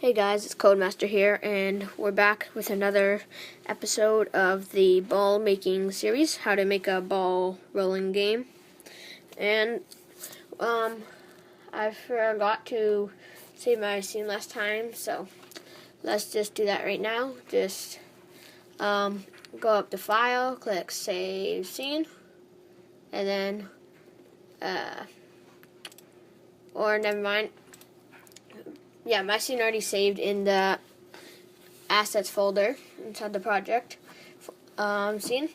Hey guys, it's Codemaster here, and we're back with another episode of the ball making series, how to make a ball rolling game. And I forgot to save my scene last time, so let's just do that right now. Just go up to File, click Save Scene, and then or never mind. Yeah, my scene already saved in the assets folder inside the project scene,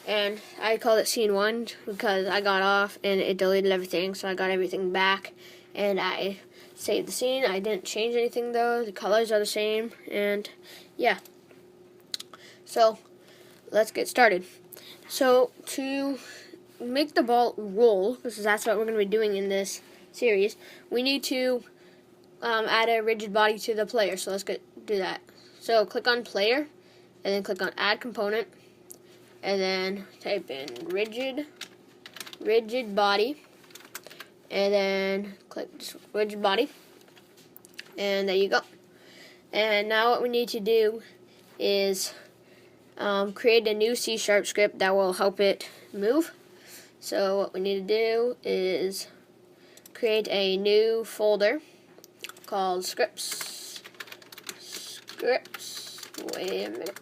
and I called it scene 1 because I got off and it deleted everything, so I got everything back and I saved the scene. I didn't change anything though, the colors are the same, and yeah, so let's get started. So to make the ball roll, because that's what we're going to be doing in this series, we need to add a rigid body to the player. So let's do that. So click on player, and then click on add component, and then type in rigid body, and then click rigid body, and there you go. And now what we need to do is create a new C# script that will help it move. So what we need to do is create a new folder called scripts. Wait a minute.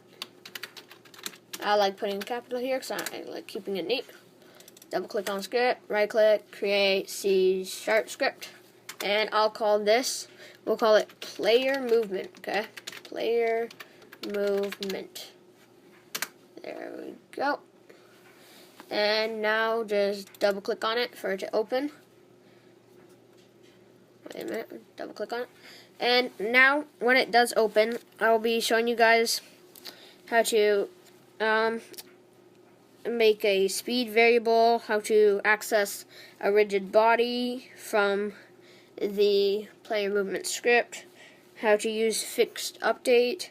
I like putting capital here because I like keeping it neat. Double click on script, right click, create C# script, and I'll call this, we'll call it player movement, okay? Player movement. There we go. And now just double click on it for it to open. Wait a minute, double click on it. And now when it does open, I'll be showing you guys how to make a speed variable, how to access a rigid body from the player movement script, how to use fixed update,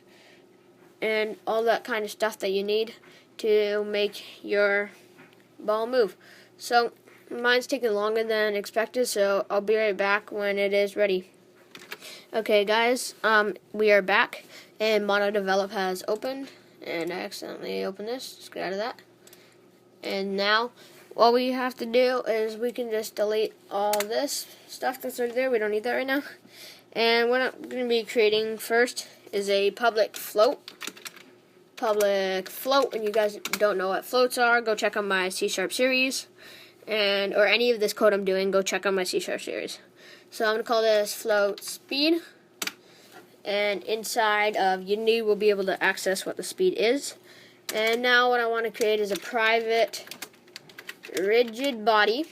and all that kind of stuff that you need to make your ball move. So mine's taking longer than expected, so I'll be right back when it is ready. Okay guys, we are back, and MonoDevelop has opened, and I accidentally opened this. Just get out of that. And now all we have to do is we can just delete all this stuff that's right there. We don't need that right now. And what I'm going to be creating first is a public float. And you guys don't know what floats are, go check out my C# series, or any of this code I'm doing, go check out my C# series. So I'm going to call this float speed, and inside of Unity we'll be able to access what the speed is. And now what I want to create is a private rigid body,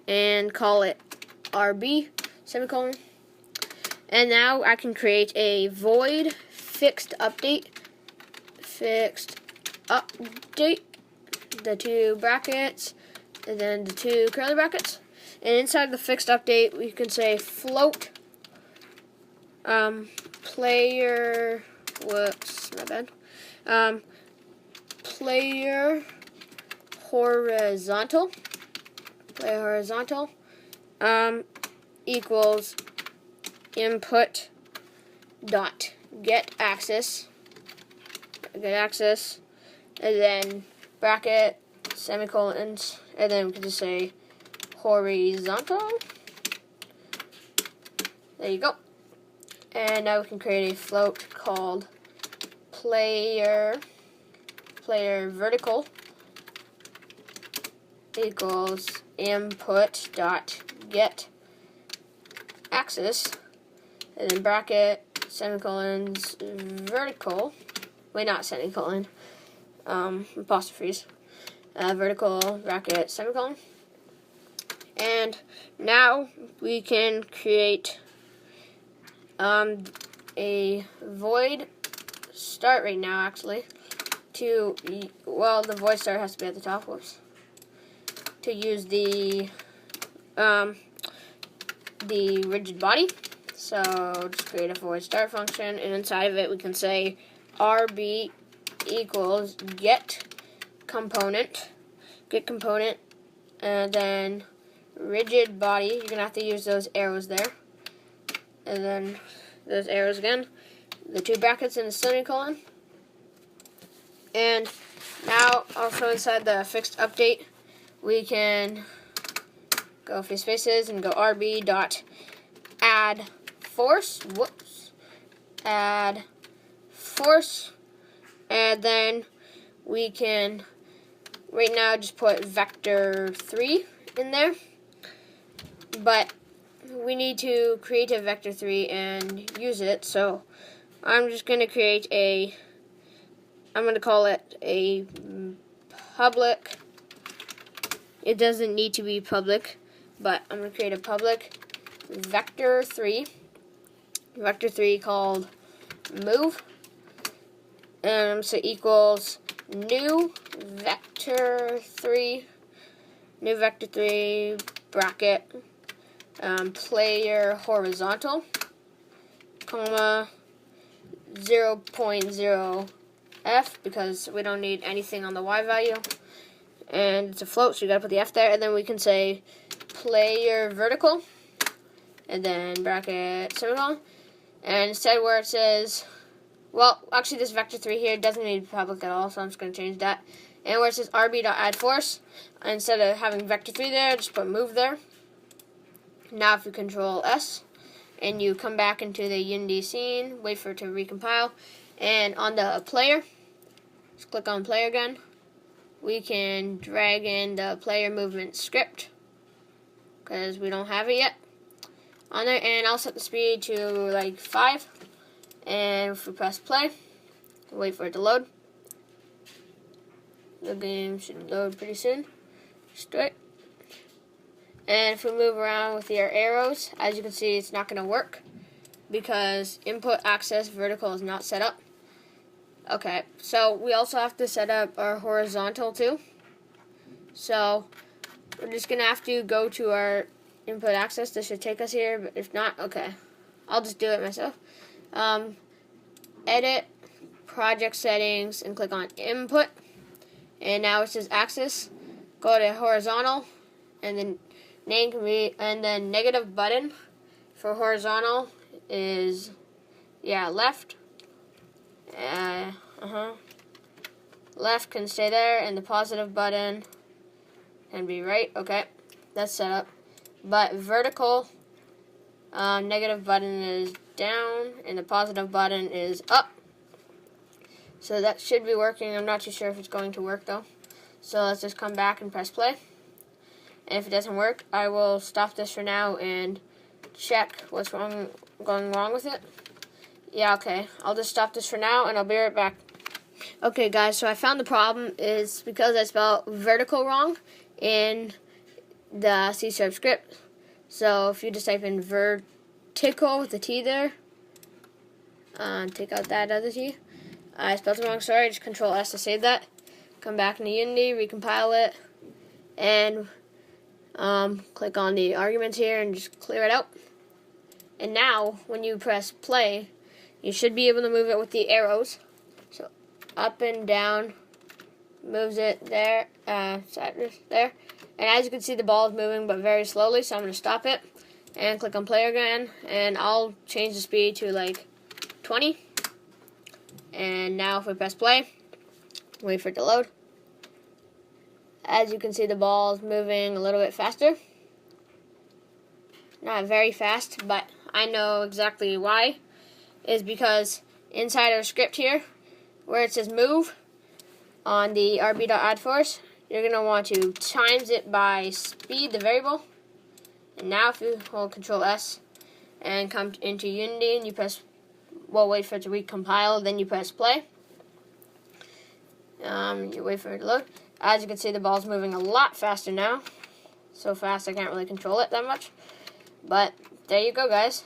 and call it RB, semicolon. And now I can create a void fixed update, the two brackets, and then the two curly brackets. And inside the fixed update, we can say float player, whoops, my bad, player horizontal, equals input dot get access, and then bracket, semicolons, and then we can just say horizontal. There you go. And now we can create a float called player vertical equals input dot get axis, and then bracket, semicolons, vertical, wait, not semicolon, apostrophes, vertical, bracket, semicolon. And now we can create a void start right now, actually, the void start has to be at the top, whoops, to use the rigid body. So just create a void start function, and inside of it we can say RB equals get component, and then rigid body. You're gonna have to use those arrows there, and then those arrows again, the 2 brackets and the semicolon. And now also inside the fixed update, we can go face faces and go rb dot add force. Add force, and then we can right now just put vector 3 in there, but we need to create a vector 3 and use it. So I'm just going to create I'm going to call it a public. It doesn't need to be public, but I'm going to create a public vector 3 called move, and so equals new vector 3 bracket player horizontal, comma 0.0 f, because we don't need anything on the y value, and it's a float, so you gotta put the f there. And then we can say player vertical, and then bracket semicolon, and instead where it says, well, actually this vector 3 here doesn't need to be public at all, so I'm just going to change that. And where it says rb.addForce, instead of having vector 3 there, just put move there. Now if you control S, and you come back into the Unity scene, wait for it to recompile, and on the player, just click on player again, we can drag in the player movement script, because we don't have it yet on there, and I'll set the speed to like 5, and if we press play, wait for it to load. The game should load pretty soon. Just do it. And if we move around with your arrows, as you can see, it's not going to work because input access vertical is not set up. Okay, so we also have to set up our horizontal too. So we're just going to have to go to our input access. This should take us here, but if not, okay, I'll just do it myself. Edit, project settings, and click on input. And now it says axis. Go to horizontal, and then name can be, and then negative button for horizontal is, left. Left can stay there, and the positive button can be right. Okay, that's set up. But vertical, negative button is down, and the positive button is up. So that should be working. I'm not too sure if it's going to work though. So let's just come back and press play. And if it doesn't work, I will stop this for now and check what's going wrong with it. Yeah, okay. I'll just stop this for now, and I'll be right back. Okay, guys, so I found the problem is because I spelled vertical wrong in the C# script. So if you just type in vertical with the T there, take out that other T. I spelled it wrong, sorry. Just Control S to save that. Come back into Unity, recompile it, and click on the arguments here and just clear it out. And now, when you press play, you should be able to move it with the arrows. So up and down, moves it there, there. And as you can see, the ball is moving, but very slowly. So I'm going to stop it and click on play again, and I'll change the speed to like 20. And now if we press play, wait for it to load. As you can see, the ball is moving a little bit faster. Not very fast, but I know exactly why. Is because inside our script here, where it says move, on the rb.addForce, you're going to want to times it by speed, the variable. And now if you hold Control S and come into Unity and you press, wait for it to recompile, then you press play. You wait for it to load. As you can see, the ball's moving a lot faster now. So fast I can't really control it that much. But there you go, guys.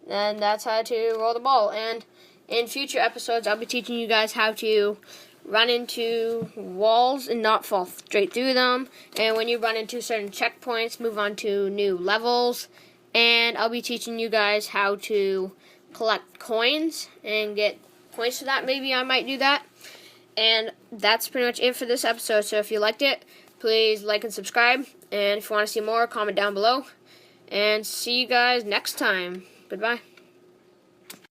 And that's how to roll the ball. And in future episodes, I'll be teaching you guys how to run into walls and not fall straight through them. And when you run into certain checkpoints, move on to new levels. And I'll be teaching you guys how to collect coins and get points for that. Maybe I might do that. And that's pretty much it for this episode. So if you liked it, please like and subscribe. And if you want to see more, comment down below. And see you guys next time. Goodbye.